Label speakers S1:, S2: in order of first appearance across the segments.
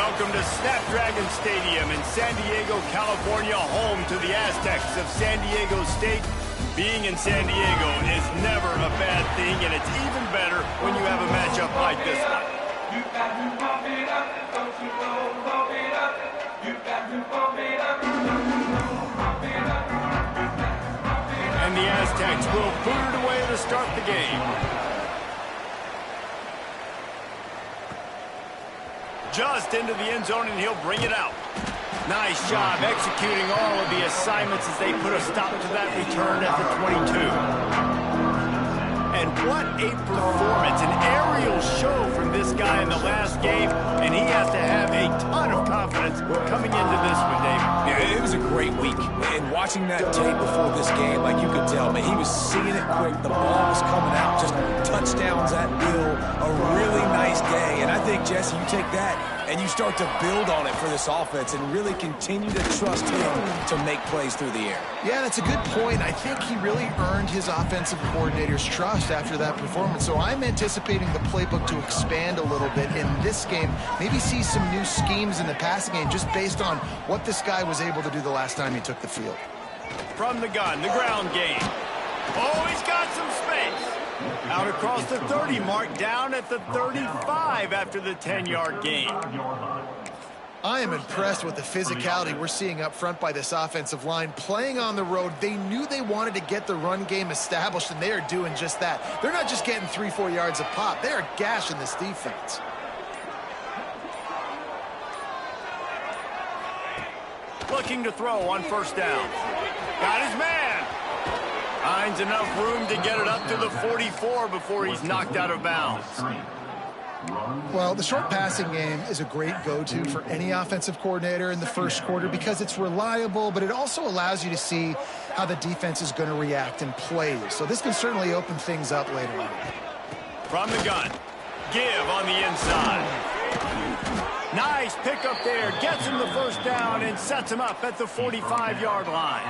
S1: Welcome to Snapdragon Stadium in San Diego, California, home to the Aztecs of San Diego State. Being in San Diego is never a bad thing, and it's even better when you have a matchup like this one. And the Aztecs will boot it away to start the game. Just into the end zone, and he'll bring it out. Nice job executing all of the assignments as they put a stop to that return at the 22. And what a performance, an aerial show from this guy in the last game, and he has to have a ton of confidence coming into this one, Dave.
S2: Yeah, it was a great week. And watching that tape before this game, like you could tell, man, he was seeing it quick. The ball was coming out, just touchdowns at will. A really nice day. And I think, Jesse, you take that and you start to build on it for this offense and really continue to trust him to make plays through the air.
S3: Yeah, that's a good point. I think he really earned his offensive coordinator's trust after that performance. So I'm anticipating the playbook to expand a little bit in this game. Maybe see some new schemes in the passing game just based on what this guy was able to do the last time he took the field.
S1: From the gun, the ground game. Oh, he's got some space. Out across the 30 mark, down at the 35 after the 10-yard gain.
S3: I am impressed with the physicality we're seeing up front by this offensive line. Playing on the road, they knew they wanted to get the run game established, and they are doing just that. They're not just getting 3-4 yards a pop. They are gashing this defense.
S1: Looking to throw on first down. Got his man. Finds enough room to get it up to the 44 before he's knocked out of bounds.
S3: Well, the short passing game is a great go-to for any offensive coordinator in the first quarter because it's reliable, but it also allows you to see how the defense is going to react and play. So this can certainly open things up later on.
S1: From the gun, give on the inside. Nice pickup there, gets him the first down and sets him up at the 45-yard line.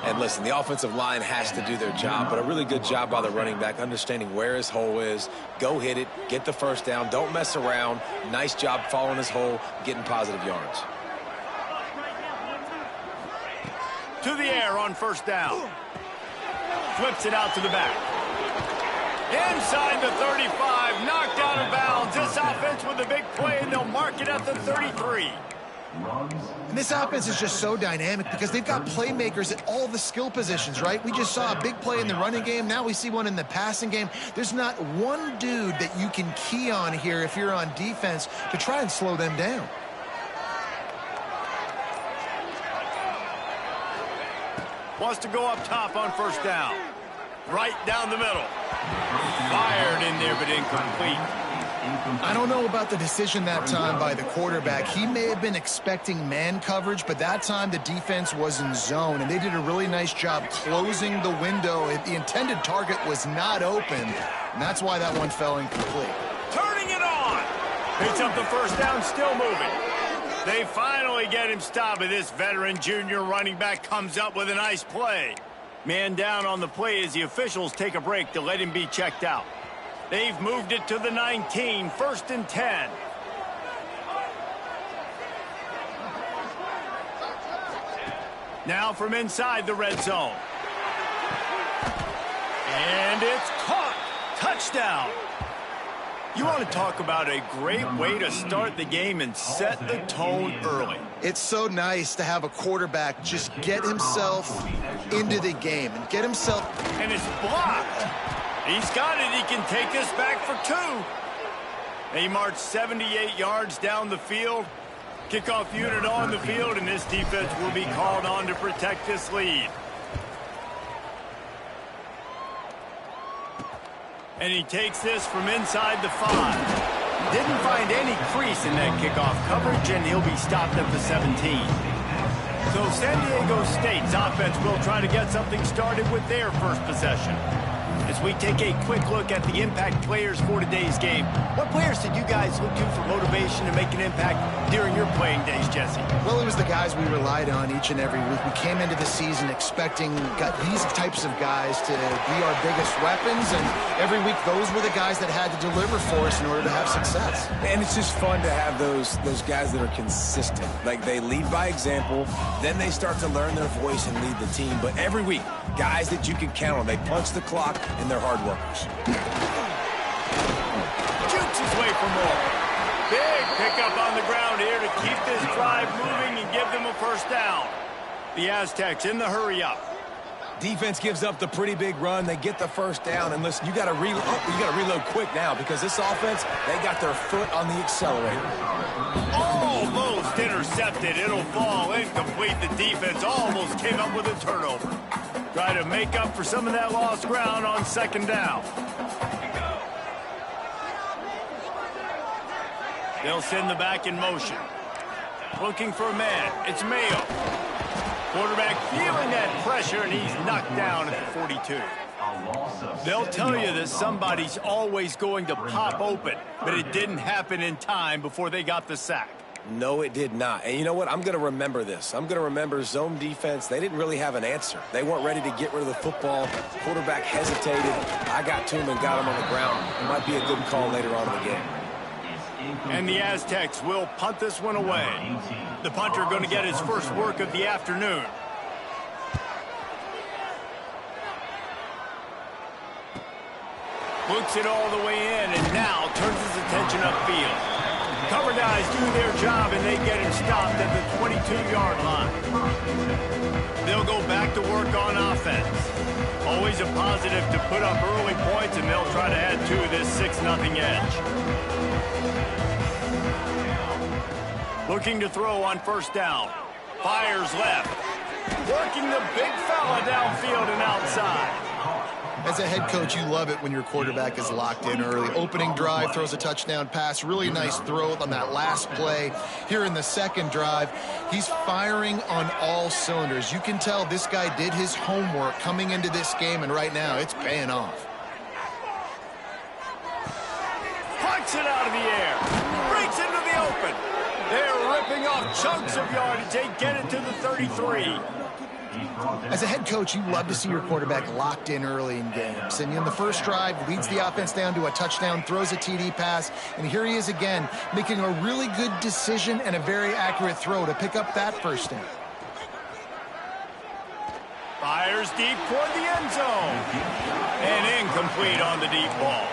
S2: And listen, the offensive line has to do their job, but a really good job by the running back, understanding where his hole is. Go hit it, get the first down, don't mess around. Nice job following his hole, getting positive yards.
S1: To the air on first down. Flips it out to the back. Inside the 35, knocked out of bounds. This offense with a big play, and they'll mark it at the 33.
S3: And this offense is just so dynamic because they've got playmakers at all the skill positions, right? We just saw a big play in the running game. Now we see one in the passing game. There's not one dude that you can key on here if you're on defense to try and slow them down.
S1: Wants to go up top on first down. Right down the middle. Fired in there, but incomplete.
S3: I don't know about the decision that time by the quarterback. He may have been expecting man coverage, but that time the defense was in zone, and they did a really nice job closing the window. The intended target was not open, and that's why that one fell incomplete.
S1: Turning it on. Picks up the first down, still moving. They finally get him stopped, but this veteran junior running back comes up with a nice play. Man down on the play as the officials take a break to let him be checked out. They've moved it to the 19, 1st and 10. Now from inside the red zone. And it's caught. Touchdown. You want to talk about a great way to start the game and set the tone early.
S3: It's so nice to have a quarterback just get himself into the game and get himself.
S1: And it's blocked. He's got it. He can take this back for 2. They march 78 yards down the field. Kickoff unit on the field, and this defense will be called on to protect this lead. And he takes this from inside the 5. Didn't find any crease in that kickoff coverage, and he'll be stopped at the 17. So San Diego State's offense will try to get something started with their first possession. As we take a quick look at the impact players for today's game, what players did you guys look to for motivation to make an impact during your playing days, Jesse?
S3: Well, it was the guys we relied on each and every week. We came into the season expecting these types of guys to be our biggest weapons, and every week those were the guys that had to deliver for us in order to have success.
S2: And it's just fun to have those guys that are consistent. Like, they lead by example, then they start to learn their voice and lead the team. But every week, guys that you can count on. They punch the clock, and they're hard workers.
S1: Jukes his way for more. Big pickup on the ground here to keep this drive moving and give them a first down. The Aztecs in the hurry-up.
S2: Defense gives up the pretty big run. They get the first down. And listen, you got to reload quick now because this offense, they got their foot on the accelerator.
S1: Almost intercepted. It'll fall incomplete. The defense almost came up with a turnover. Try to make up for some of that lost ground on second down. They'll send the back in motion. Looking for a man. It's Mayo. Quarterback feeling that pressure, and he's knocked down at the 42. They'll tell you that somebody's always going to pop open, but it didn't happen in time before they got the sack.
S2: No, it did not. And you know what? I'm going to remember this. I'm going to remember zone defense. They didn't really have an answer. They weren't ready to get rid of the football. Quarterback hesitated. I got to him and got him on the ground. It might be a good call later on in the game.
S1: And the Aztecs will punt this one away. The punter going to get his first work of the afternoon. Looks it all the way in and now turns his attention upfield. Cover guys do their job and they get him stopped at the 22-yard line. They'll go back to work on offense. Always a positive to put up early points, and they'll try to add to this 6-0 edge. Looking to throw on first down. Fires left. Working the big fella downfield and outside.
S3: As a head coach, you love it when your quarterback is locked in early. Opening drive, throws a touchdown pass. Really nice throw on that last play. Here in the second drive, he's firing on all cylinders. You can tell this guy did his homework coming into this game, and right now it's paying off.
S1: Punts it out of the air. Breaks into the open. They're ripping off chunks of yardage. They get it to the 33.
S3: As a head coach, you love to see your quarterback locked in early in games. And in the first drive, leads the offense down to a touchdown, throws a TD pass, and here he is again, making a really good decision and a very accurate throw to pick up that first down.
S1: Fires deep toward the end zone. And incomplete on the deep ball.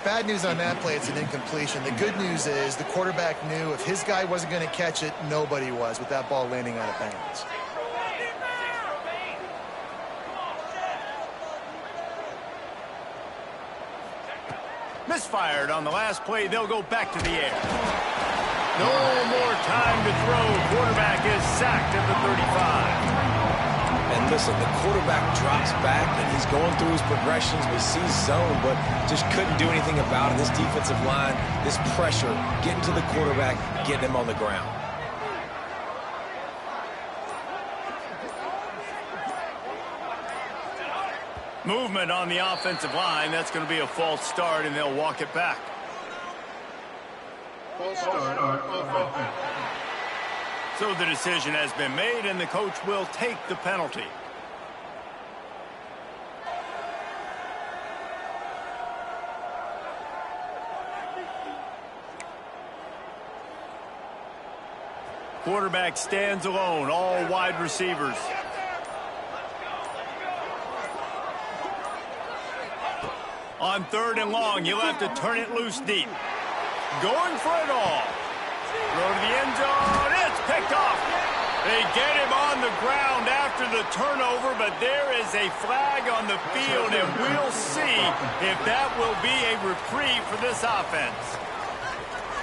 S3: Bad news on that play, it's an incompletion. The good news is the quarterback knew if his guy wasn't going to catch it, nobody was with that ball landing out of bounds.
S1: Misfired on the last play. They'll go back to the air. No more time to throw. Quarterback is sacked at the 35.
S2: And listen, the quarterback drops back, and he's going through his progressions. We see zone, but just couldn't do anything about it. This defensive line, this pressure, getting to the quarterback, getting him on the ground.
S1: Movement on the offensive line. That's going to be a false start, and they'll walk it back.
S4: False start.
S1: So the decision has been made, and the coach will take the penalty. Quarterback stands alone, all wide receivers. On third and long, you'll have to turn it loose deep. Going for it all. Throw to the end zone. It's picked off. They get him on the ground after the turnover, but there is a flag on the field, and we'll see if that will be a reprieve for this offense.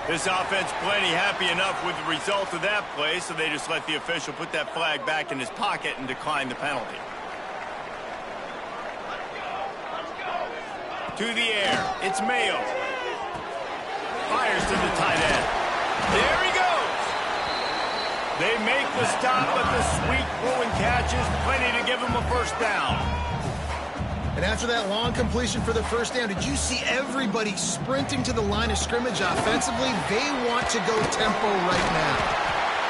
S1: This offense plenty happy enough with the result of that play, so they just let the official put that flag back in his pocket and decline the penalty. To the air, it's Mayo. Fires to the tight end. There he goes. They make the stop, but the sweet throwing catch is plenty to give him a first down.
S3: And after that long completion for the first down, did you see everybody sprinting to the line of scrimmage offensively? They want to go tempo right now.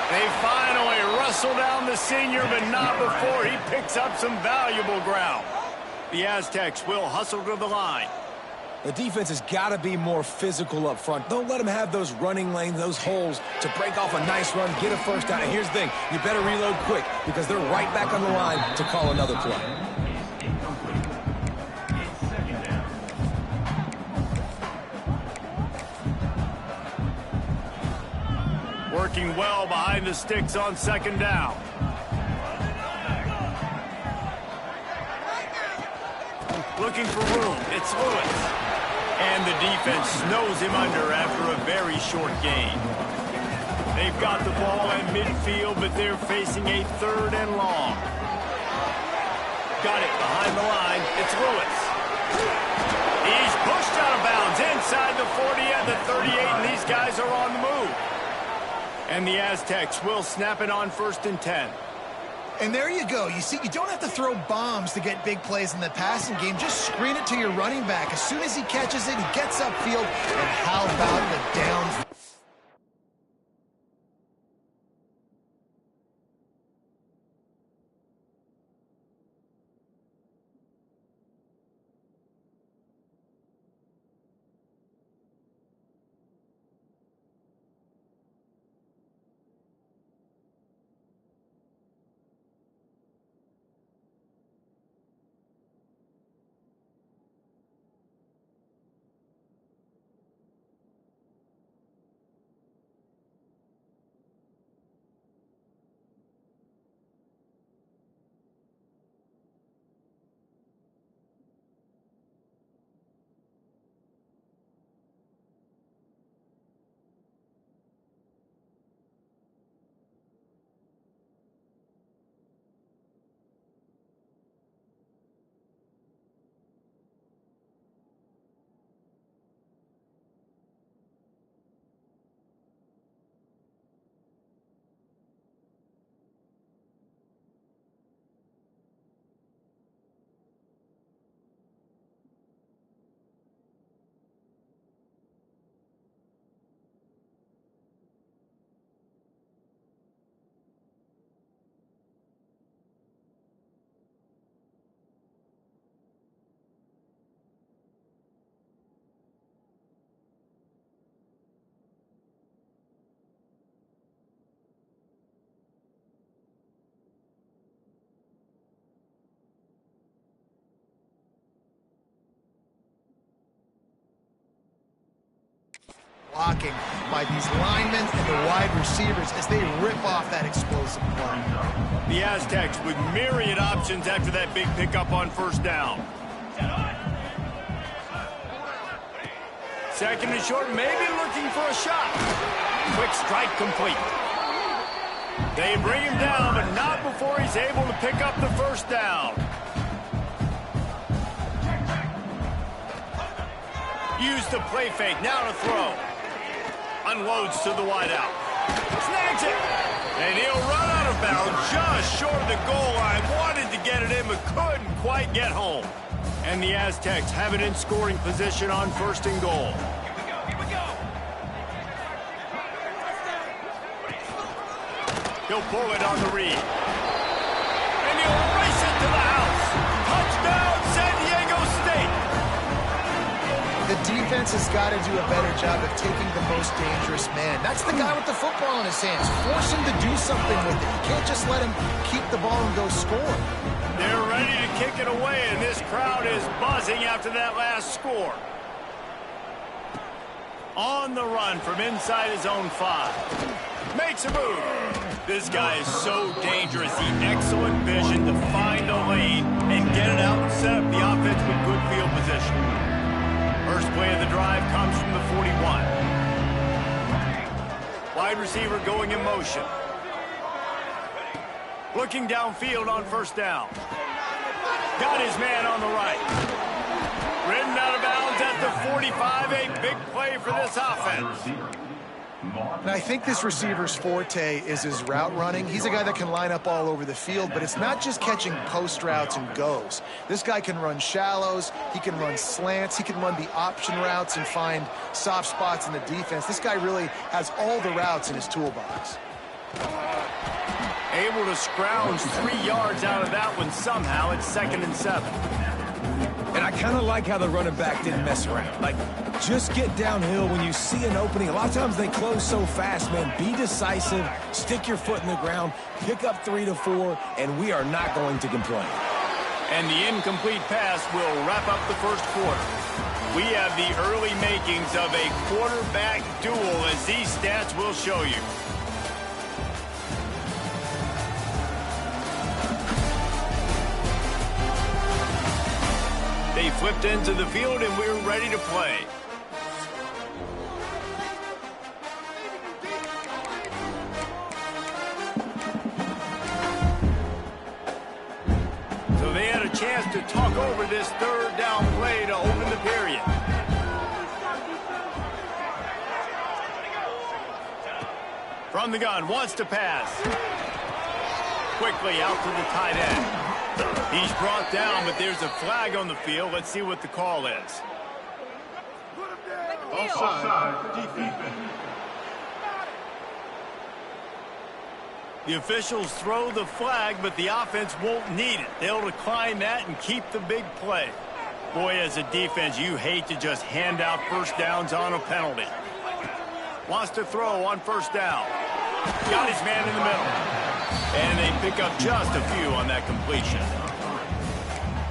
S1: They finally wrestle down the senior, but not before he picks up some valuable ground. The Aztecs will hustle to the line.
S2: The defense has got to be more physical up front. Don't let them have those running lanes, those holes to break off a nice run, get a first down. And here's the thing, you better reload quick because they're right back on the line to call another play.
S1: Working well behind the sticks on second down. Looking for room. It's Lewis. And the defense snows him under after a very short gain. They've got the ball in midfield, but they're facing a 3rd and long. Got it behind the line. It's Lewis. He's pushed out of bounds inside the 40 and the 38, and these guys are on the move. And the Aztecs will snap it on 1st and 10.
S3: And there you go. You see, you don't have to throw bombs to get big plays in the passing game. Just screen it to your running back. As soon as he catches it, he gets upfield. And how about the down? Blocking by these linemen and the wide receivers as they rip off that explosive play.
S1: The Aztecs with myriad options after that big pickup on 1st down. 2nd and short, maybe looking for a shot. Quick strike complete. They bring him down, but not before he's able to pick up the 1st down. Use the play fake, now to throw. Unloads to the wideout. Snags it. And he'll run out of bounds just short of the goal line. Wanted to get it in, but couldn't quite get home. And the Aztecs have it in scoring position on 1st and goal. Here we go. He'll pull it on the read. And he'll race it to the house. Touchdown, San Diego State.
S3: The defense has got to do a better job of taking the most dangerous man. That's the guy with the football in his hands. Force him to do something with it. You can't just let him keep the ball and go score.
S1: They're ready to kick it away, and this crowd is buzzing after that last score. On the run from inside his own 5. Makes a move. This guy is so dangerous. He excellent vision to find a lane and get it out and set up the offense with good field position. First play of the drive comes from the 41. Wide receiver going in motion. Looking downfield on 1st down. Got his man on the right. Ridden out of bounds at the 45. A big play for this offense.
S3: And I think this receiver's forte is his route running. He's a guy that can line up all over the field, but it's not just catching post routes and goes. This guy can run shallows, he can run slants, he can run the option routes and find soft spots in the defense. This guy really has all the routes in his toolbox.
S1: Able to scrounge 3 yards out of that one somehow. It's 2nd and 7.
S2: And I kind of like how the running back didn't mess around. Like, just get downhill when you see an opening. A lot of times they close so fast, man. Be decisive, stick your foot in the ground, pick up 3 to 4, and we are not going to complain.
S1: And the incomplete pass will wrap up the first quarter. We have the early makings of a quarterback duel, as these stats will show you. They flipped into the field, and we're ready to play. So they had a chance to talk over this 3rd down play to open the period. From the gun, wants to pass. Quickly out to the tight end. He's brought down, but there's a flag on the field. Let's see what the call is.
S4: Offside, defense.
S1: The officials throw the flag, but the offense won't need it. They'll decline that and keep the big play. Boy, as a defense, you hate to just hand out first downs on a penalty. Wants to throw on first down. Got his man in the middle. And they pick up just a few on that completion.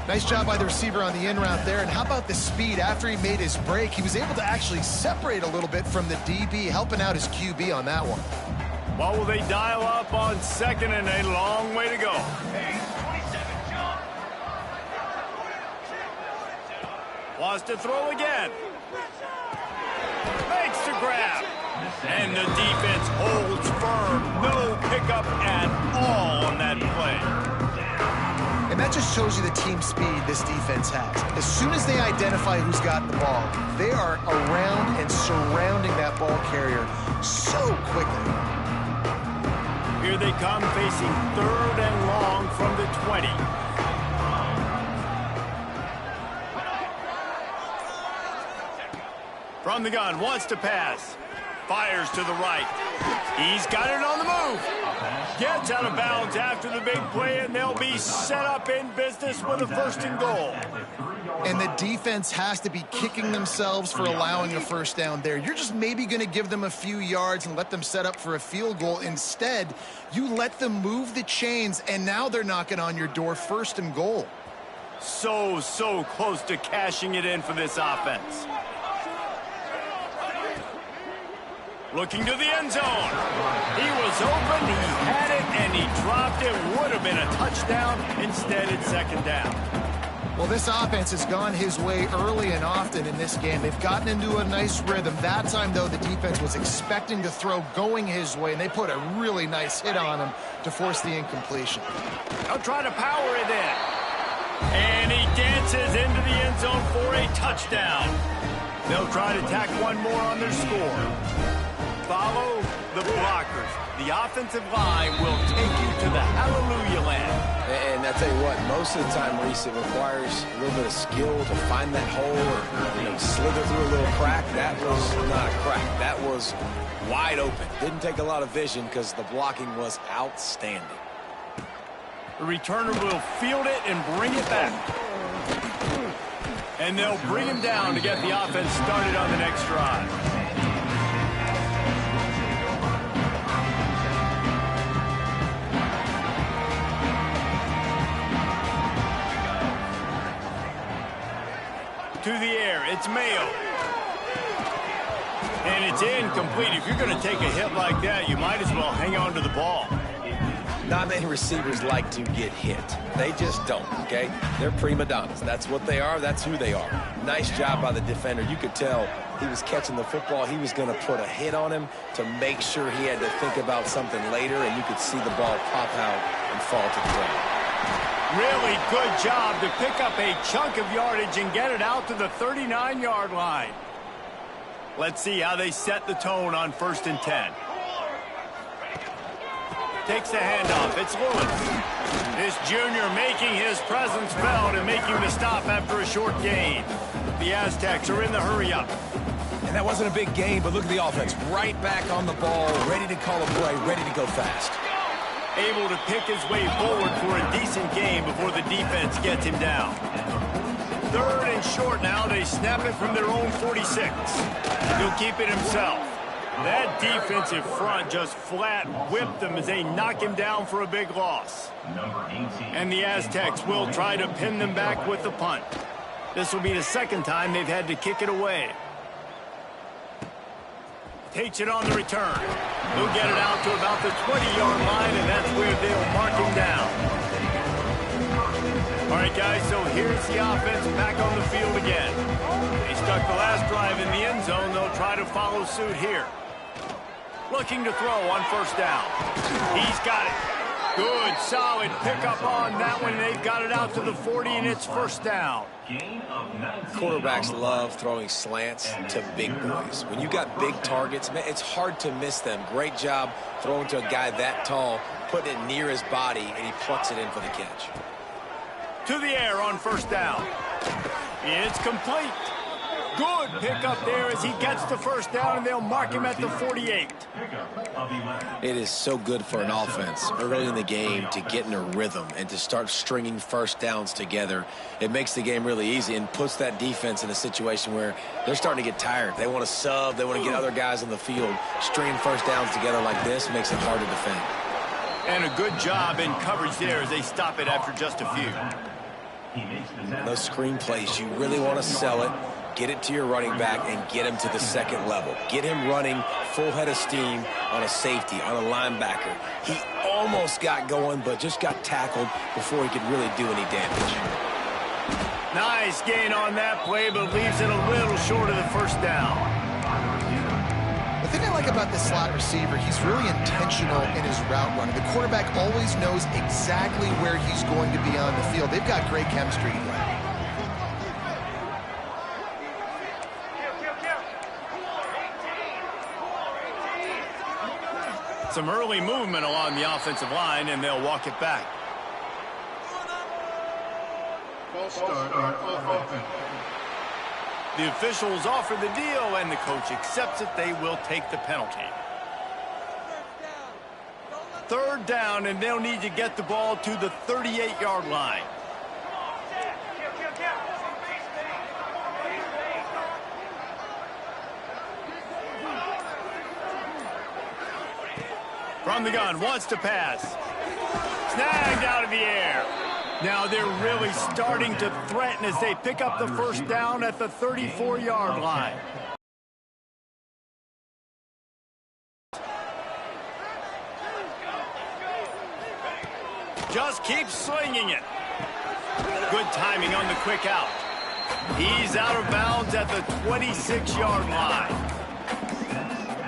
S3: Nice job by the receiver on the in route there. And how about the speed? After he made his break, he was able to actually separate a little bit from the DB, helping out his QB on that one.
S1: What will they dial up on 2nd and a long way to go? Wants to throw again. Makes the grab. And the defense holds firm. No pickup at all on that play.
S3: And that just shows you the team speed this defense has. As soon as they identify who's got the ball, they are around and surrounding that ball carrier so quickly.
S1: Here they come, facing 3rd and long from the 20. From the gun, wants to pass. Fires to the right. He's got it on the move. Gets out of bounds after the big play, and they'll be set up in business with a 1st and goal.
S3: And the defense has to be kicking themselves for allowing a first down there. You're just maybe going to give them a few yards and let them set up for a field goal. Instead, you let them move the chains, and now they're knocking on your door, 1st and goal.
S1: So close to cashing it in for this offense. Looking to the end zone. He was open, he had it, and he dropped it. Would have been a touchdown. Instead, it's 2nd down.
S3: Well, this offense has gone his way early and often in this game. They've gotten into a nice rhythm. That time, though, the defense was expecting the throw going his way, and they put a really nice hit on him to force the incompletion.
S1: They'll try to power it in. And he dances into the end zone for a touchdown. They'll try to tack one more on their score. Follow the blockers. The offensive line will take you to the hallelujah land.
S2: And I tell you what, most of the time, Reese, it requires a little bit of skill to find that hole or slither through a little crack. That was not a crack. That was wide open. Didn't take a lot of vision because the blocking was outstanding.
S1: The returner will field it and bring it back. And they'll bring him down to get the offense started on the next drive. To the air, it's Mayo. And it's incomplete. If you're going to take a hit like that, you might as well hang on to the ball.
S2: Not many receivers like to get hit. They just don't, okay? They're prima donnas. That's what they are. That's who they are. Nice job by the defender. You could tell he was catching the football. He was going to put a hit on him to make sure he had to think about something later, and you could see the ball pop out and fall to the ground.
S1: Really good job to pick up a chunk of yardage and get it out to the 39-yard line. Let's see how they set the tone on 1st and 10. Takes the handoff. It's Lewis. This junior making his presence felt and making the stop after a short gain. The Aztecs are in the hurry-up.
S2: And that wasn't a big gain, but look at the offense. Right back on the ball, ready to call a play, ready to go fast.
S1: Able to pick his way forward for a decent game before the defense gets him down. 3rd and short now. They snap it from their own 46. He'll keep it himself. That defensive front just flat whipped them as they knock him down for a big loss. And the Aztecs will try to pin them back with the punt. This will be the 2nd time they've had to kick it away. Takes it on the return. He'll get it out to about the 20-yard line, and that's where they'll mark him down. All right, guys, so here's the offense back on the field again. They stuck the last drive in the end zone. They'll try to follow suit here. Looking to throw on 1st down. He's got it. Good, solid pickup on that one. They've got it out to the 40, and it's 1st down.
S2: Quarterbacks love throwing slants to big boys. When you got big targets, man, it's hard to miss them. Great job throwing to a guy that tall, putting it near his body, and he plucks it in for the catch.
S1: To the air on 1st down. It's complete. Good pickup there as he gets the 1st down, and they'll mark him at the 48.
S2: It is so good for an offense early in the game to get in a rhythm and to start stringing 1st downs together. It makes the game really easy and puts that defense in a situation where they're starting to get tired. They want to sub. They want to get other guys on the field. Stringing 1st downs together like this makes it hard to defend.
S1: And a good job in coverage there as they stop it after just a few.
S2: Those screen plays, you really want to sell it. Get it to your running back and get him to the 2nd level. Get him running full head of steam on a safety, on a linebacker. He almost got going, but just got tackled before he could really do any damage.
S1: Nice gain on that play, but leaves it a little short of the 1st down.
S3: The thing I like about this slot receiver, he's really intentional in his route running. The quarterback always knows exactly where he's going to be on the field. They've got great chemistry together.
S1: Some early movement along the offensive line, and they'll walk it back.
S4: False start on offense.
S1: The officials offer the deal, and the coach accepts it. They will take the penalty. 3rd down, and they'll need to get the ball to the 38-yard line. From the gun, wants to pass. Snagged out of the air. Now they're really starting to threaten as they pick up the 1st down at the 34-yard line. Just keeps swinging it. Good timing on the quick out. He's out of bounds at the 26-yard line.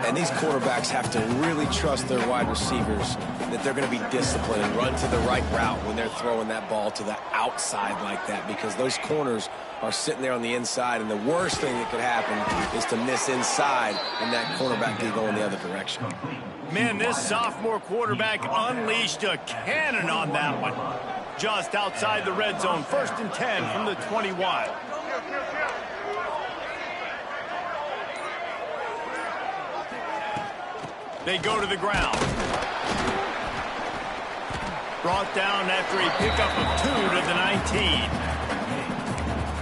S2: And these quarterbacks have to really trust their wide receivers that they're going to be disciplined and run to the right route when they're throwing that ball to the outside like that, because those corners are sitting there on the inside, and the worst thing that could happen is to miss inside and that cornerback could go in the other direction.
S1: Man, this sophomore quarterback unleashed a cannon on that one. Just outside the red zone, 1st and 10 from the 21. They go to the ground. Brought down after a pickup of 2 to the 19.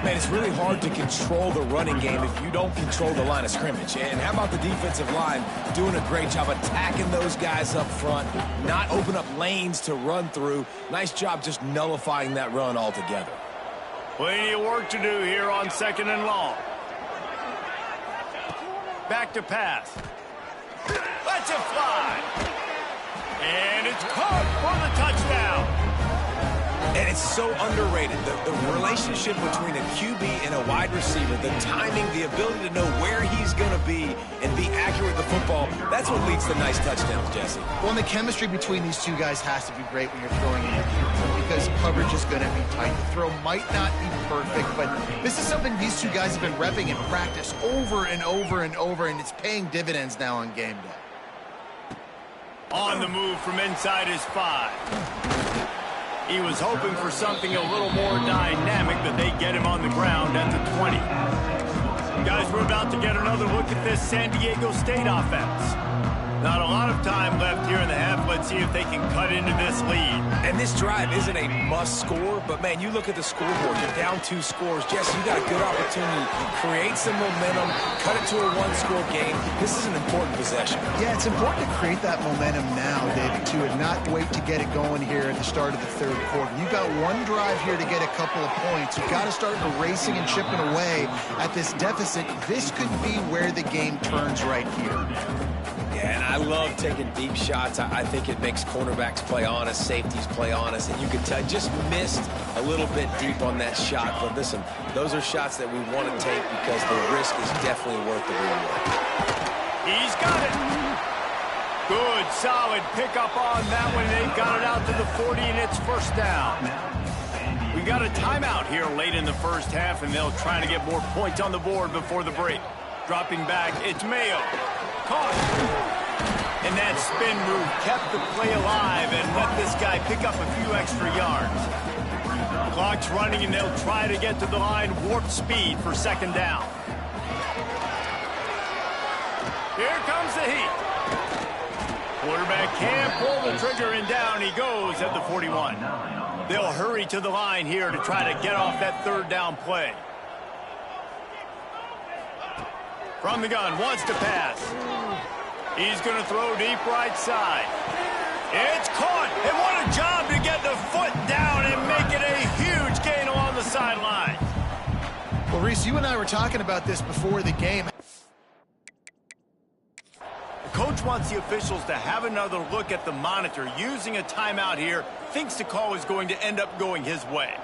S2: Man, it's really hard to control the running game if you don't control the line of scrimmage. And how about the defensive line doing a great job attacking those guys up front, not open up lanes to run through. Nice job just nullifying that run altogether.
S1: Plenty of work to do here on 2nd and long. Back to pass. Lets it fly. And it's caught for the touchdown.
S2: And it's so underrated. The relationship between a QB and a wide receiver, the timing, the ability to know where he's going to be and be accurate with the football, that's what leads to nice touchdowns, Jesse.
S3: Well, and the chemistry between these two guys has to be great when you're throwing in your because coverage is going to be tight. The throw might not be perfect, but this is something these two guys have been repping in practice over and over and over, and it's paying dividends now on game day.
S1: On the move from inside his 5. He was hoping for something a little more dynamic, but they get him on the ground at the 20. Guys, we're about to get another look at this San Diego State offense. Not a lot of time left here in the half. Let's see if they can cut into this lead.
S2: And this drive isn't a must score, but man, you look at the scoreboard, you're down 2 scores. Jesse, you got a good opportunity to create some momentum, cut it to a 1-score game. This is an important possession.
S3: Yeah, it's important to create that momentum now, David, too, and not wait to get it going here at the start of the third quarter. You've got one drive here to get a couple of points. You've got to start erasing and chipping away at this deficit. This could be where the game turns right here.
S2: Yeah, and I love taking deep shots. I think it makes cornerbacks play honest, safeties play honest, and you can tell just missed a little bit deep on that shot. But listen, those are shots that we want to take because the risk is definitely worth the reward.
S1: He's got it. Good, solid pickup on that one. They've got it out to the 40, and it's first down. We've got a timeout here late in the first half, and they'll try to get more points on the board before the break. Dropping back, it's Mayo. Caught. And that spin move kept the play alive and let this guy pick up a few extra yards. Clock's running, and they'll try to get to the line warp speed for second down. Here comes the heat. Quarterback can't pull the trigger, and down he goes at the 41. They'll hurry to the line here to try to get off that third down play. From the gun, wants to pass. He's going to throw deep right side. It's caught, and what a job to get the foot down and make it a huge gain along the sideline.
S3: Well, Reese, you and I were talking about this before the game.
S1: The coach wants the officials to have another look at the monitor. Using a timeout here, thinks the call is going to end up going his way.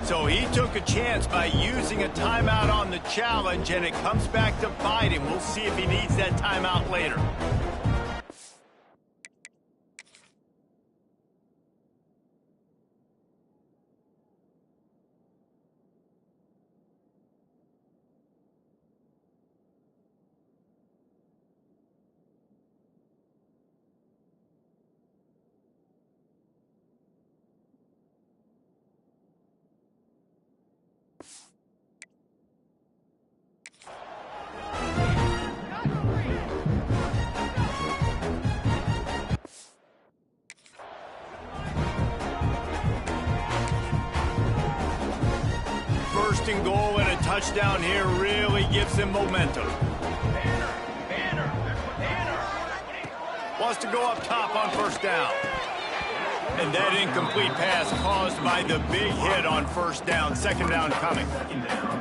S1: So he took a chance by using a timeout on the challenge, and it comes back to bite him. We'll see if he needs that timeout later. First and goal and a touchdown here really gives him momentum. Wants to go up top on first down. And that incomplete pass caused by the big hit on first down. Second down coming.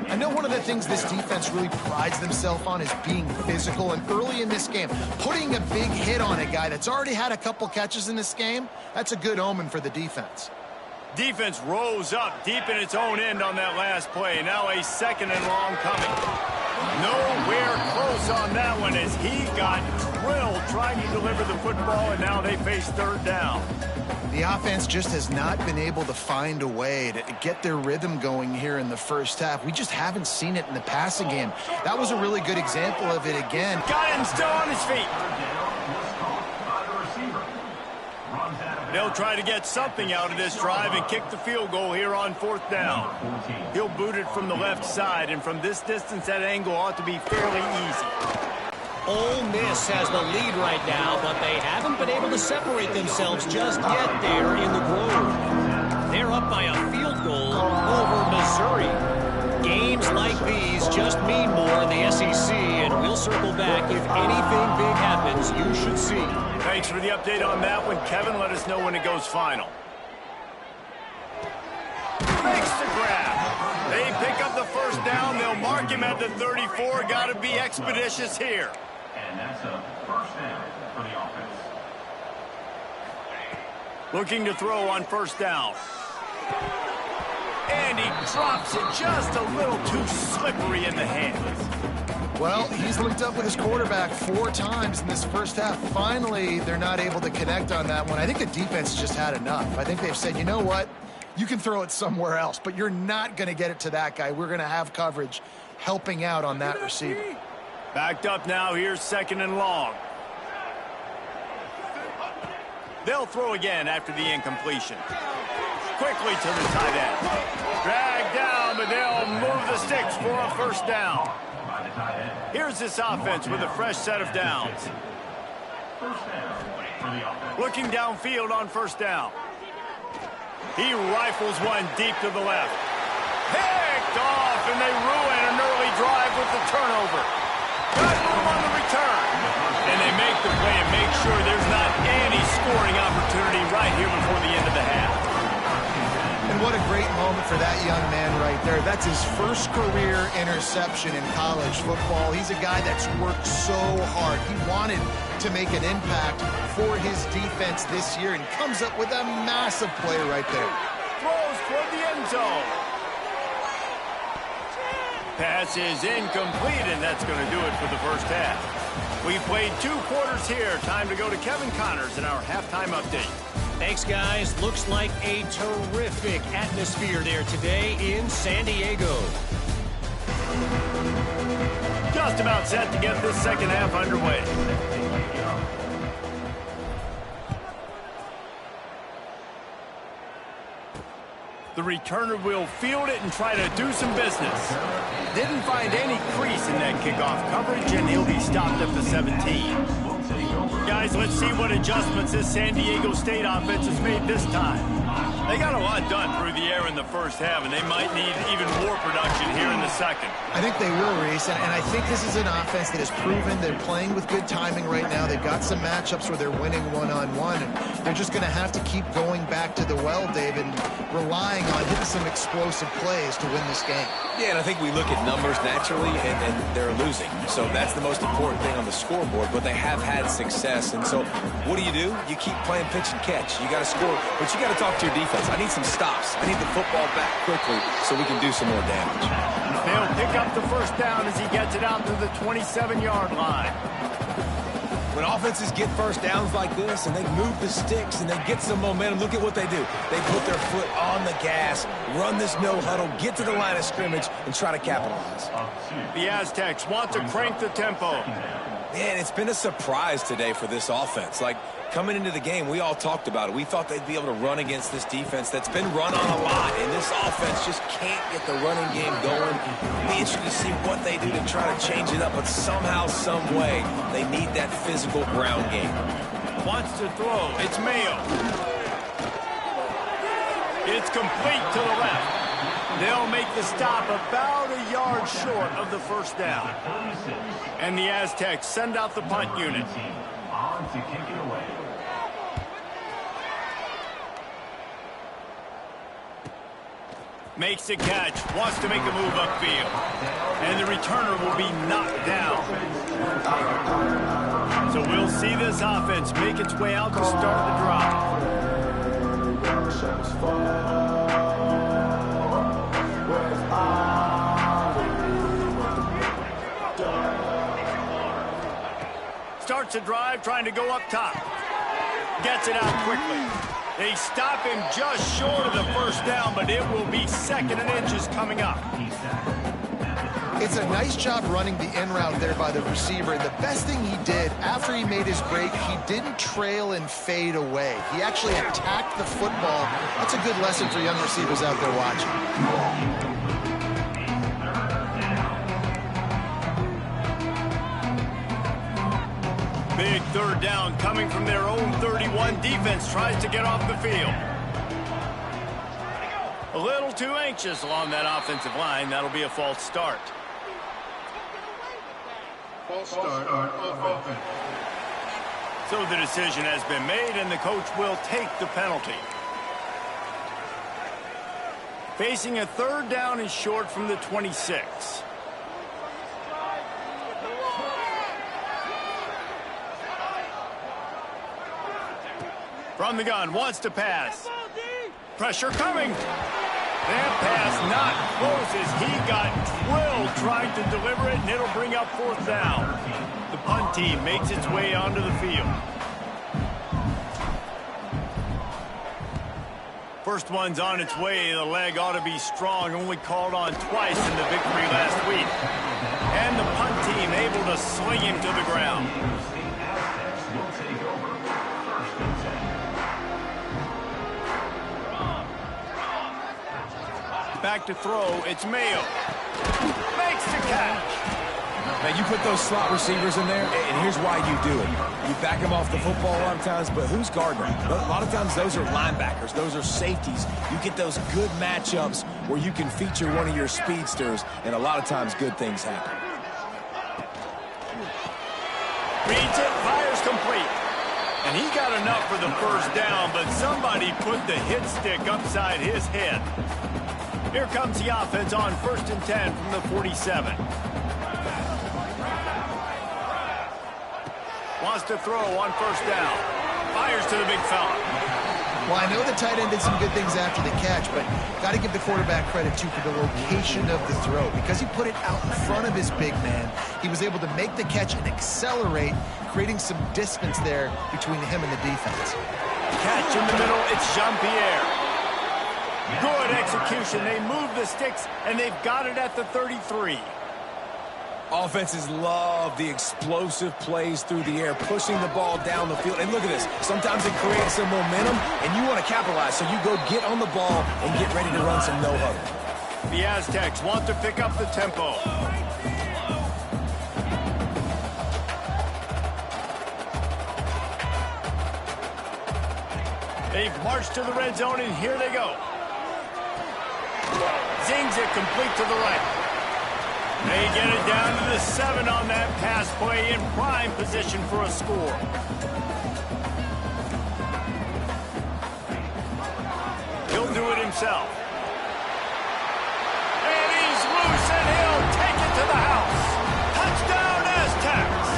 S3: I know one of the things this defense really prides themselves on is being physical, and early in this game, putting a big hit on a guy that's already had a couple catches in this game, that's a good omen for the defense.
S1: Defense rose up deep in its own end on that last play. Now a second and long coming. Nowhere close on that one as he got drilled trying to deliver the football, and now they face third down.
S3: The offense just has not been able to find a way to get their rhythm going here in the first half. We just haven't seen it in the passing game. That was a really good example of it again.
S1: Got him still on his feet. They'll try to get something out of this drive and kick the field goal here on fourth down. He'll boot it from the left side, and from this distance, that angle ought to be fairly easy.
S5: Ole Miss has the lead right now, but they haven't been able to separate themselves just yet there in the Grove. They're up by a field goal over Missouri. Games like these just mean more in the SEC, and we'll circle back if anything big happens you should see.
S1: Thanks for the update on that one, Kevin. Let us know when it goes final. Makes the grab. They pick up the first down. They'll mark him at the 34. Got to be expeditious here.
S6: And that's a first down for the offense.
S1: Looking to throw on first down. And he drops it just a little too slippery in the hands.
S3: Well, he's linked up with his quarterback 4 times in this first half. Finally, they're not able to connect on that one. I think the defense just had enough. I think they've said, you know what? You can throw it somewhere else, but you're not going to get it to that guy. We're going to have coverage helping out on that receiver.
S1: Backed up now. Here's 2nd and long. They'll throw again after the incompletion. Quickly to the tight end. Dragged down, but they'll move the sticks for a first down. Here's this offense with a fresh set of downs. Looking downfield on first down. He rifles one deep to the left. Picked off, and they ruin an early drive with the turnover. Got room on the return. And they make the play and make sure there's not any scoring opportunity right here before the end of the half.
S3: And what a great moment for that young man right there. That's his first career interception in college football. He's a guy that's worked so hard. He wanted to make an impact for his defense this year and comes up with a massive play right there.
S1: Throws toward the end zone. Pass is incomplete, and that's going to do it for the first half. We've played 2 quarters here. Time to go to Kevin Connors in our halftime update.
S5: Thanks, guys. Looks like a terrific atmosphere there today in San Diego.
S1: Just about set to get this second half underway. The returner will field it and try to do some business. Didn't find any crease in that kickoff coverage, and he'll be stopped at the 17. Guys, let's see what adjustments this San Diego State offense has made this time. They got a lot done through the air in the first half, and they might need even more production here in the second.
S3: I think they will, Reese, and I think this is an offense that has proven they're playing with good timing right now. They've got some matchups where they're winning one-on-one, and they're just going to have to keep going back to the well, David, and relying on hitting some explosive plays to win this game.
S2: Yeah, and I think we look at numbers naturally, and they're losing. So that's the most important thing on the scoreboard, but they have had success. And so what do? You keep playing pitch and catch. You got to score, but you got to talk to your defense. I need some stops. I need the football back quickly so we can do some more damage.
S1: They'll pick up the first down as he gets it out to the 27-yard line.
S2: When offenses get first downs like this and they move the sticks and they get some momentum, look at what they do. They put their foot on the gas, run this no huddle, get to the line of scrimmage, and try to capitalize.
S1: The Aztecs want to crank the tempo.
S2: Man, it's been a surprise today for this offense. Like, coming into the game, we all talked about it. We thought they'd be able to run against this defense that's been run on a lot, and this offense just can't get the running game going. Be interested to see what they do to try to change it up, but somehow, some way, they need that physical ground game.
S1: Wants to throw. It's Mayo. It's complete to the left. They'll make the stop about a yard short of the first down. And the Aztecs send out the punt unit.
S6: On to kick it away.
S1: Makes the catch, wants to make a move upfield. And the returner will be knocked down. So we'll see this offense make its way out to start the drive. Starts a drive trying to go up top. Gets it out quickly. They stop him just short of the first down, but it will be 2nd and inches coming up.
S3: It's a nice job running the in route there by the receiver. And the best thing he did after he made his break, he didn't trail and fade away. He actually attacked the football. That's a good lesson for young receivers out there watching.
S1: Big 3rd down coming from their own 31. Defense tries to get off the field. A little too anxious along that offensive line. That'll be a false start.
S4: False start on offense.
S1: So the decision has been made, and the coach will take the penalty. Facing a 3rd down and short from the 26. From the gun, wants to pass. Pressure coming. That pass not close as he got drilled trying to deliver it, and it'll bring up 4th down. The punt team makes its way onto the field. First one's on its way. The leg ought to be strong. Only called on twice in the victory last week. And the punt team able to sling him to the ground. Back to throw. It's Mayo. Makes the catch.
S2: Now, you put those slot receivers in there, and here's why you do it. You back them off the football a lot of times, but who's guarding them? A lot of times, those are linebackers. Those are safeties. You get those good matchups where you can feature one of your speedsters, and a lot of times, good things happen.
S1: Reads it, fires complete. And he got enough for the first down, but somebody put the hit stick upside his head. Here comes the offense on 1st and 10 from the 47. Wants to throw on 1st down. Fires to the big fella.
S3: Well, I know the tight end did some good things after the catch, but got to give the quarterback credit, too, for the location of the throw. Because he put it out in front of his big man, he was able to make the catch and accelerate, creating some distance there between him and the defense.
S1: Catch in the middle, it's Jean-Pierre. Good execution. They move the sticks, and they've got it at the 33.
S2: Offenses love the explosive plays through the air, pushing the ball down the field. And look at this. Sometimes it creates some momentum, and you want to capitalize. So you go get on the ball and get ready to run some no-huddle.
S1: The Aztecs want to pick up the tempo. They've marched to the red zone, and here they go. Zings it complete to the right. They get it down to the 7 on that pass play, in prime position for a score. He'll do it himself. And he's loose, and he'll take it to the house. Touchdown, Aztecs!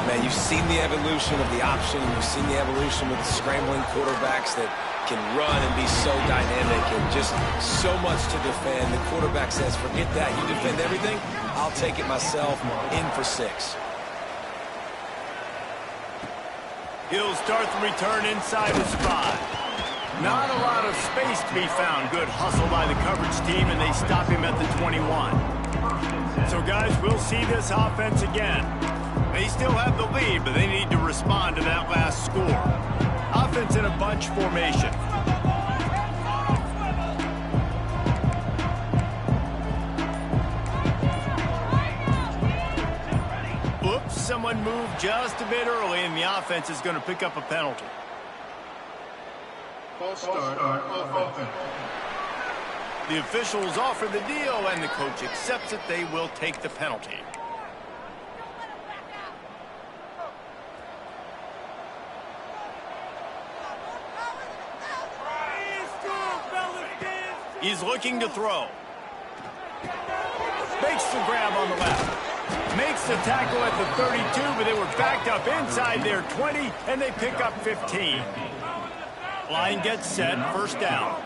S2: Man, you've seen the evolution of the option. You've seen the evolution with the scrambling quarterbacks that can run and be so dynamic and just so much to defend. The quarterback says, forget that. You defend everything, I'll take it myself. In for 6.
S1: He'll start the return inside his 5. Not a lot of space to be found. Good hustle by the coverage team, and they stop him at the 21. So, guys, we'll see this offense again. They still have the lead, but they need to respond to that last score. Offense in a bunch formation. Oops, someone moved just a bit early, and the offense is going to pick up a penalty.
S4: False start on offense.
S1: The officials offer the deal, and the coach accepts it. They will take the penalty. He's looking to throw. Makes the grab on the left. Makes the tackle at the 32, but they were backed up inside their 20, and they pick up 15. Line gets set, 1st down.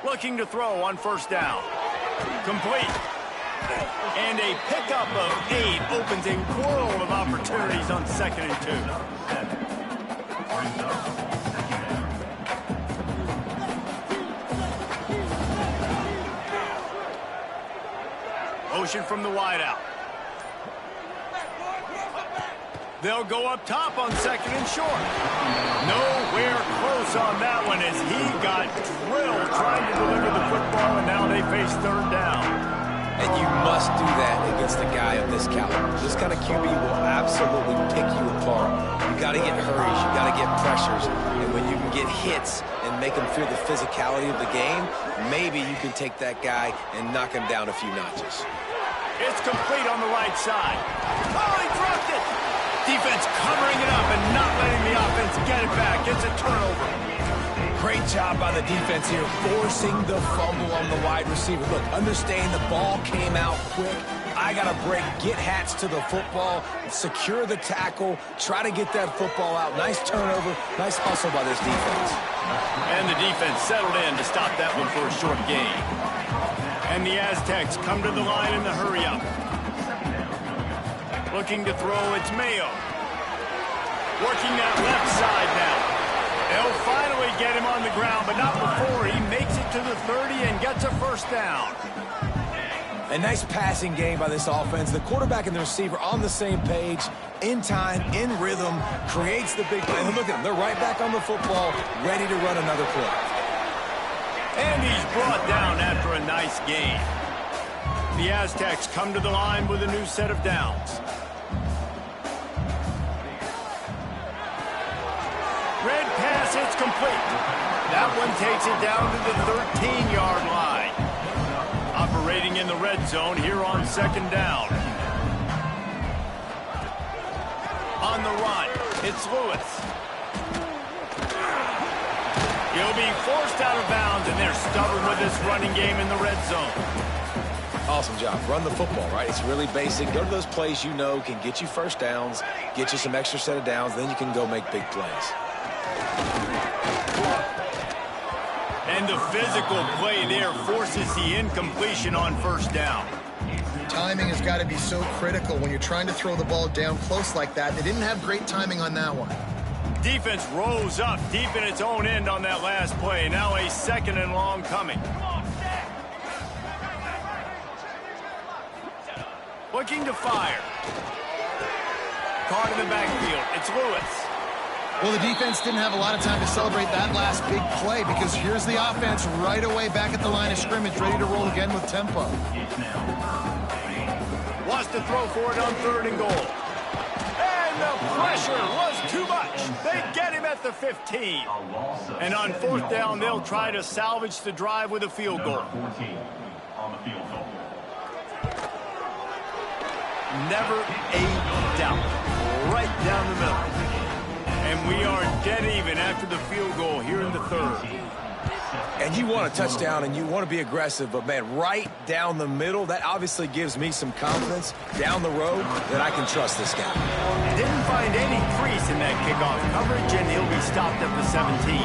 S1: Looking to throw on 1st down. Complete. And a pickup of 8 opens a world of opportunities on 2nd and 2. Motion from the wideout. They'll go up top on 2nd and short. Nowhere close on that one as he got drilled trying to deliver the football, and now they face 3rd down.
S2: And you must do that against a guy of this caliber. This kind of QB will absolutely pick you apart. You got to get hurries. You got to get pressures. And when you can get hits and make him feel the physicality of the game, maybe you can take that guy and knock him down a few notches.
S1: It's complete on the right side. Oh, he dropped it! Defense covering it up and not letting the offense get it back. It's a turnover.
S2: Great job by the defense here, forcing the fumble on the wide receiver. Look, understand the ball came out quick. I got to break, get hats to the football, secure the tackle, try to get that football out. Nice turnover, nice hustle by this defense.
S1: And the defense settled in to stop that one for a short gain. And the Aztecs come to the line in the hurry-up. Looking to throw, it's Mayo. Working that left side now. They'll finally get him on the ground, but not before he makes it to the 30 and gets a first down.
S2: A nice passing game by this offense. The quarterback and the receiver on the same page, in time, in rhythm, creates the big play. And look at them. They're right back on the football, ready to run another play.
S1: And he's brought down after a nice gain. The Aztecs come to the line with a new set of downs. Red pass, it's complete. That one takes it down to the 13-yard line. Operating in the red zone here on second down. On the run, it's Lewis. He'll be forced out of bounds, and they're stubborn with this running game in the red zone.
S2: Awesome job. Run the football, right? It's really basic. Go to those plays you know can get you first downs, get you some extra set of downs, then you can go make big plays.
S1: And the physical play there forces the incompletion on first down.
S3: Timing has got to be so critical when you're trying to throw the ball down close like that. They didn't have great timing on that one.
S1: Defense rose up deep in its own end on that last play. Now a second and long coming. Looking to fire. Caught in the backfield. It's Lewis.
S3: Well, the defense didn't have a lot of time to celebrate that last big play because here's the offense right away back at the line of scrimmage, ready to roll again with tempo.
S1: Wants to throw for it on third and goal. And the pressure was too much. They get him at the 15. And on fourth down, they'll try to salvage the drive with a field goal.
S6: On the field goal.
S1: Never a doubt. Right down the middle. And we are dead even after the field goal here in the third.
S2: And you want a touchdown and you want to be aggressive, but, man, right down the middle, that obviously gives me some confidence down the road that I can trust this guy.
S1: Didn't find any crease in that kickoff coverage, and he'll be stopped at the 17.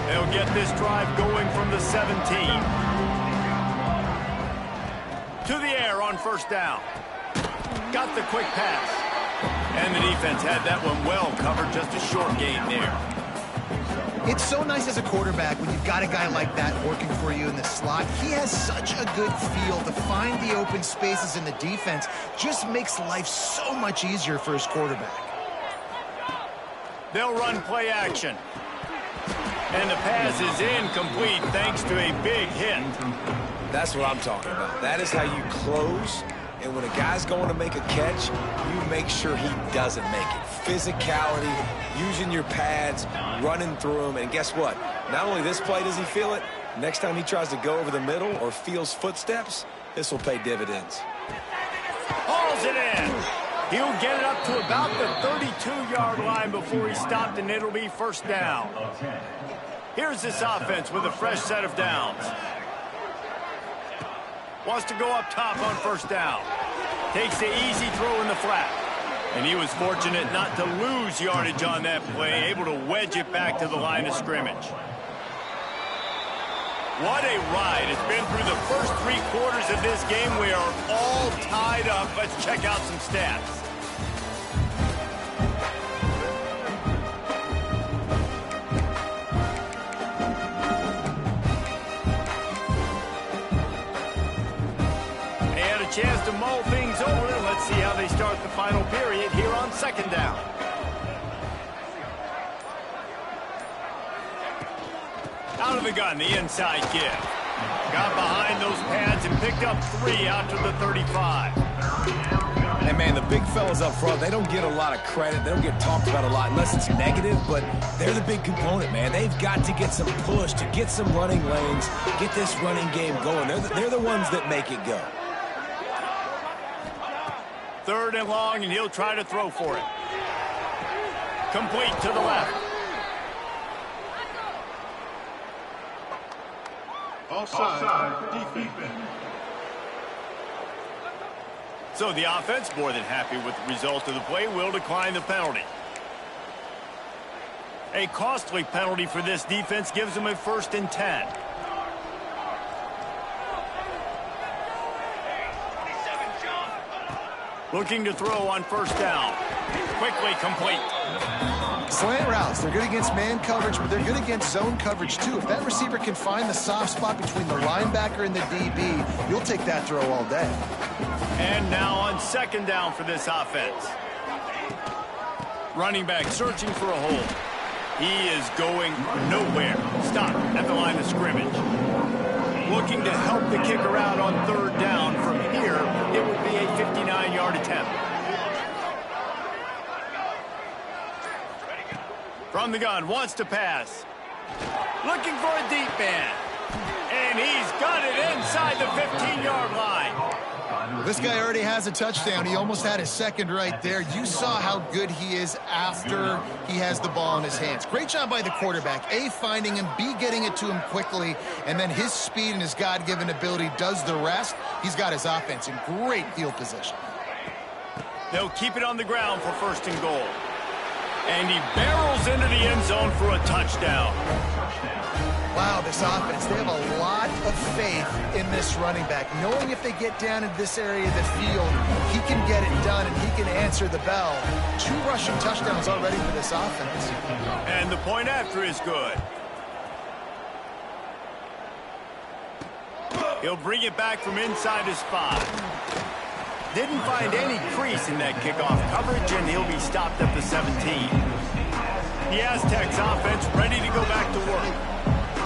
S1: They'll get this drive going from the 17. To the air on first down. Got the quick pass. And the defense had that one well covered, just a short gain there.
S3: It's so nice as a quarterback when you've got a guy like that working for you in the slot. He has such a good feel to find the open spaces in the defense. Just makes life so much easier for his quarterback.
S1: They'll run play action. And the pass is incomplete thanks to a big hit.
S2: That's what I'm talking about. That is how you close. And when a guy's going to make a catch, you make sure he doesn't make it. Physicality, using your pads, running through them. And guess what? Not only this play does he feel it, next time he tries to go over the middle or feels footsteps, this will pay dividends.
S1: Hauls it in. He'll get it up to about the 32-yard line before he's stopped, and it'll be first down. Here's this offense with a fresh set of downs. Wants to go up top on first down. Takes the easy throw in the flat. And he was fortunate not to lose yardage on that play, able to wedge it back to the line of scrimmage. What a ride. It's been through the first 3 quarters of this game. We are all tied up. Let's check out some stats. Chance to mull things over. Let's see how they start the final period here on second down. Out of the gun, the inside give. Got behind those pads and picked up 3 out to the 35.
S2: Hey, man, the big fellas up front, they don't get a lot of credit. They don't get talked about a lot unless it's negative, but they're the big component, man. They've got to get some push, to get some running lanes, get this running game going. They're the ones that make it go.
S1: Third and long, and he'll try to throw for it. Complete to the left.
S4: Offside. Defense.
S1: So the offense, more than happy with the result of the play, will decline the penalty. A costly penalty for this defense gives them a 1st and 10. Looking to throw on 1st down. Quickly complete.
S3: Slant routes, they're good against man coverage, but they're good against zone coverage too. If that receiver can find the soft spot between the linebacker and the DB, you'll take that throw all day.
S1: And now on 2nd down for this offense. Running back searching for a hole. He is going nowhere. Stop at the line of scrimmage. Looking to help the kicker out on 3rd down. From here, it would be a 59-yard attempt. From the gun, wants to pass. Looking for a deep man. And he's got it inside the 15-yard line.
S3: This guy already has a touchdown. He almost had his 2nd right there. You saw how good he is after he has the ball in his hands. Great job by the quarterback. A, finding him, B, getting it to him quickly, and then his speed and his God-given ability does the rest. He's got his offense in great field position.
S1: They'll keep it on the ground for 1st and goal. And he barrels into the end zone for a touchdown.
S3: Wow, this offense, they have a lot of faith in this running back. Knowing if they get down in this area of the field, he can get it done and he can answer the bell. 2 rushing touchdowns already for this offense.
S1: And the point after is good. He'll bring it back from inside his 5. Didn't find any crease in that kickoff coverage, and he'll be stopped at the 17. The Aztecs offense ready to go back to work.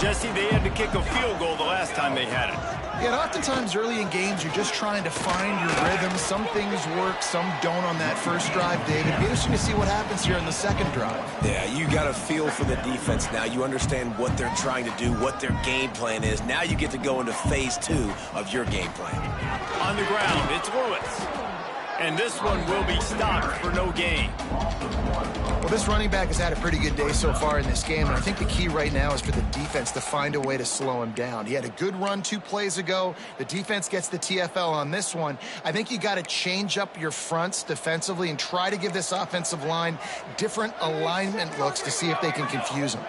S1: Jesse, they had to kick a field goal the last time they had it.
S3: Yeah, and oftentimes early in games, you're just trying to find your rhythm. Some things work, some don't on that first drive, David. Be interesting to see what happens here in the 2nd drive.
S2: Yeah, you got a feel for the defense now. You understand what they're trying to do, what their game plan is. Now you get to go into phase 2 of your game plan.
S1: On the ground, it's Lewis. And this one will be stopped for no gain.
S3: Well, this running back has had a pretty good day so far in this game, and I think the key right now is for the defense to find a way to slow him down. He had a good run 2 plays ago. The defense gets the TFL on this one. I think you got to change up your fronts defensively and try to give this offensive line different alignment looks to see if they can confuse him.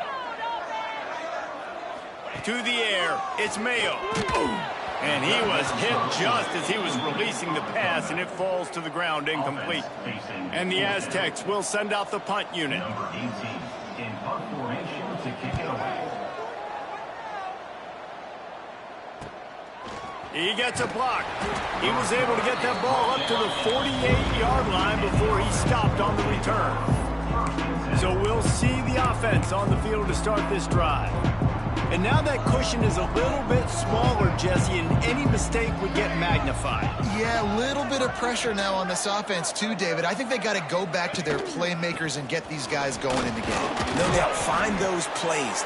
S1: To the air, it's Mayo. And he was hit just as he was releasing the pass, and it falls to the ground incomplete. And the Aztecs will send out the punt unit.
S6: Number 18 in punt formation to kick it away.
S1: He gets a block. He was able to get that ball up to the 48-yard line before he stopped on the return. So we'll see the offense on the field to start this drive. And now that cushion is a little bit smaller, Jesse, and any mistake would get magnified.
S3: Yeah, a little bit of pressure now on this offense too, David. I think they got to go back to their playmakers and get these guys going in the game.
S2: No doubt, find those plays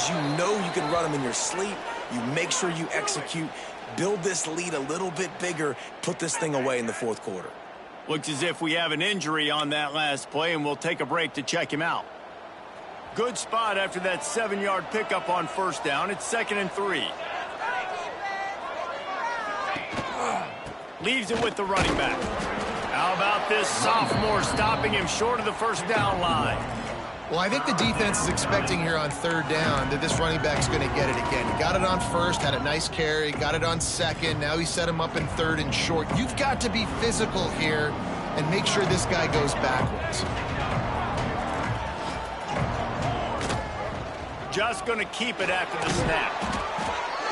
S2: you know you can run them in your sleep. You make sure you execute, build this lead a little bit bigger, put this thing away in the 4th quarter.
S1: Looks as if we have an injury on that last play, and we'll take a break to check him out. Good spot after that 7-yard pickup on 1st down. It's 2nd and 3. Leaves it with the running back. How about this sophomore stopping him short of the 1st down line?
S3: Well, I think the defense is expecting here on 3rd down that this running back's going to get it again. He got it on 1st, had a nice carry, got it on 2nd. Now he set him up in 3rd and short. You've got to be physical here and make sure this guy goes backwards.
S1: Just going to keep it after the snap.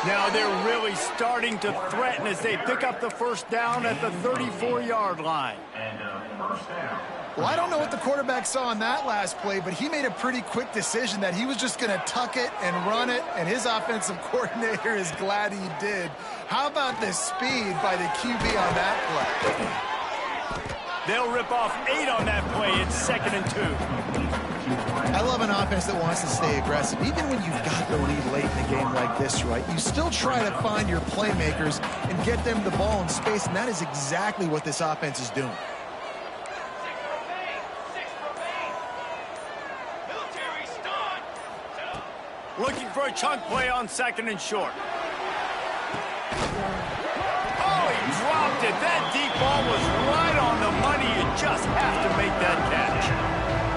S1: Now they're really starting to threaten as they pick up the 1st down at the 34-yard line.
S6: And first down.
S3: Well, I don't know what the quarterback saw on that last play, but he made a pretty quick decision that he was just going to tuck it and run it, and his offensive coordinator is glad he did. How about the speed by the QB on that play?
S1: They'll rip off 8 on that play. It's 2nd and 2.
S3: I love an offense that wants to stay aggressive. Even when you've got the lead late in a game like this, right, you still try to find your playmakers and get them the ball in space, and that is exactly what this offense is doing.
S1: Looking for a chunk play on 2nd and short. Oh, he dropped it. That deep ball was right on the money. You just have to make that catch.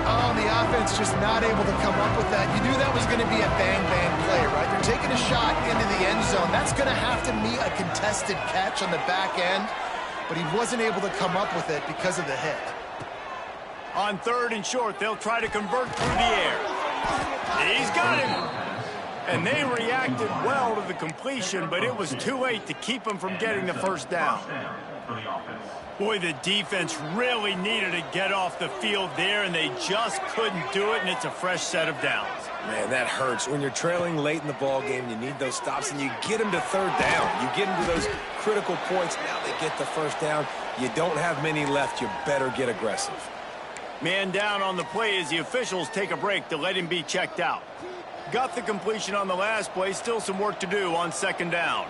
S3: Oh, and the offense just not able to come up with that. You knew that was going to be a bang-bang play, right? They're taking a shot into the end zone. That's going to have to meet a contested catch on the back end, but he wasn't able to come up with it because of the hit.
S1: On 3rd and short, they'll try to convert through the air. He's got him. And they reacted well to the completion, but it was too late to keep him from getting the first down. Boy, the defense really needed to get off the field there, and they just couldn't do it, and it's a fresh set of downs.
S2: Man, that hurts. When you're trailing late in the ball game, you need those stops, and you get them to 3rd down. You get them to those critical points. Now they get the first down. You don't have many left. You better get aggressive.
S1: Man down on the play as the officials take a break to let him be checked out. Got the completion on the last play. Still some work to do on 2nd down.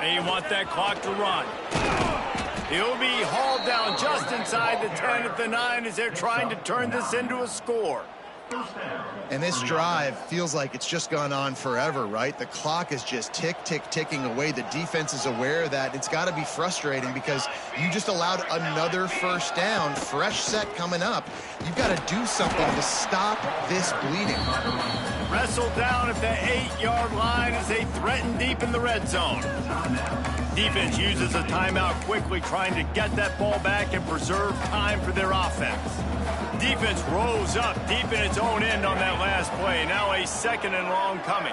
S1: And you want that clock to run. He'll be hauled down just inside the 10 at the 9 as they're trying to turn this into a score.
S3: And this drive feels like it's just gone on forever, right? The clock is just ticking away. The defense is aware of that. It's got to be frustrating because you just allowed another first down, fresh set coming up. You've got to do something to stop this bleeding.
S1: Wrestled down at the 8-yard line as they threaten deep in the red zone. Defense uses a timeout quickly, trying to get that ball back and preserve time for their offense. Defense rose up deep in its own end on that last play. Now a 2nd and long coming.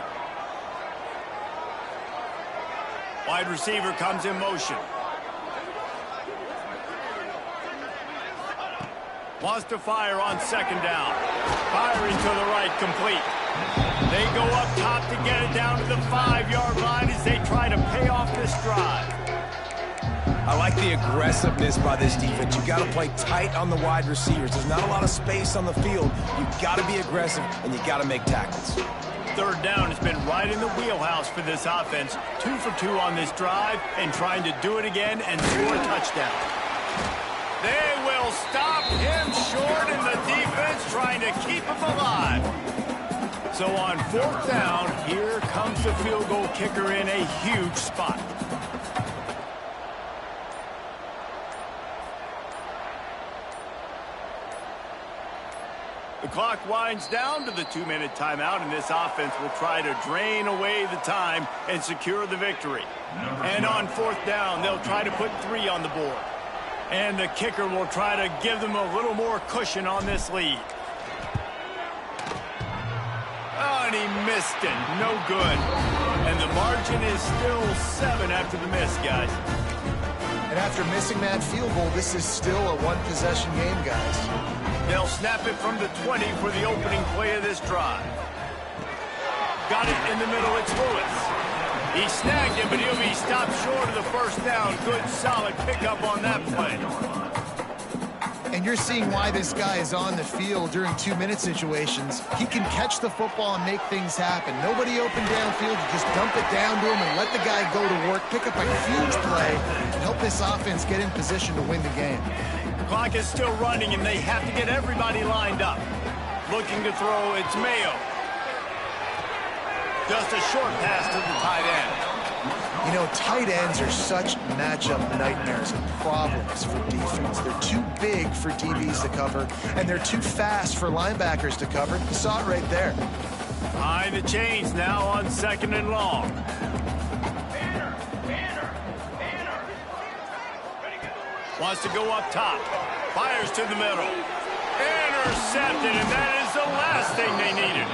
S1: Wide receiver comes in motion. Wants to fire on 2nd down. Firing to the right, complete. They go up top to get it down to the 5-yard line as they try to pay off this drive.
S2: I like the aggressiveness by this defense. You got to play tight on the wide receivers. There's not a lot of space on the field. You got to be aggressive, and you got to make tackles.
S1: 3rd down has been right in the wheelhouse for this offense. 2 for 2 on this drive and trying to do it again and score a touchdown. They will stop him short, and the defense trying to keep him alive. So on 4th down, here comes the field goal kicker in a huge spot. The clock winds down to the 2-minute timeout, and this offense will try to drain away the time and secure the victory. And on 4th down, they'll try to put 3 on the board. And the kicker will try to give them a little more cushion on this lead. Oh, and he missed it. No good. And the margin is still 7 after the miss, guys.
S3: And after missing that field goal, this is still a one-possession game, guys.
S1: They'll snap it from the 20 for the opening play of this drive. Got it in the middle. It's Lewis. He snagged it, but he'll be stopped short of the first down. Good, solid pickup on that play.
S3: And you're seeing why this guy is on the field during 2-minute situations. He can catch the football and make things happen. Nobody open downfield. You just dump it down to him and let the guy go to work, pick up a huge play, and help this offense get in position to win the game.
S1: The clock is still running, and they have to get everybody lined up. Looking to throw, it's Mayo. Just a short pass to the tight end.
S3: You know, tight ends are such matchup nightmares and problems for defense. They're too big for DBs to cover, and they're too fast for linebackers to cover. You saw it right there.
S1: Behind the chains now on 2nd and long. Wants to go up top. Fires to the middle. Intercepted, and that is the last thing they needed.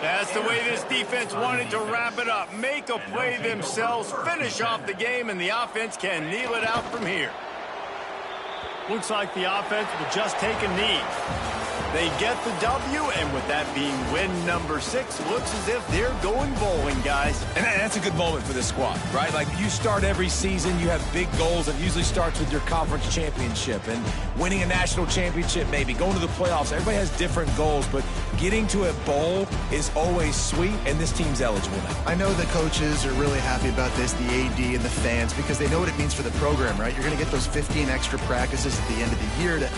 S1: That's the way this defense wanted to wrap it up. Make a play themselves, finish off the game, and the offense can kneel it out from here. Looks like the offense will just take a knee. They get the W, and with that being win number 6, looks as if they're going bowling, guys.
S2: And that's a good moment for this squad, right? Like, you start every season, you have big goals. It usually starts with your conference championship and winning a national championship, maybe going to the playoffs. Everybody has different goals, but getting to a bowl is always sweet, and this team's eligible now.
S3: I know the coaches are really happy about this, the AD and the fans, because they know what it means for the program, right? You're going to get those 15 extra practices at the end of the year to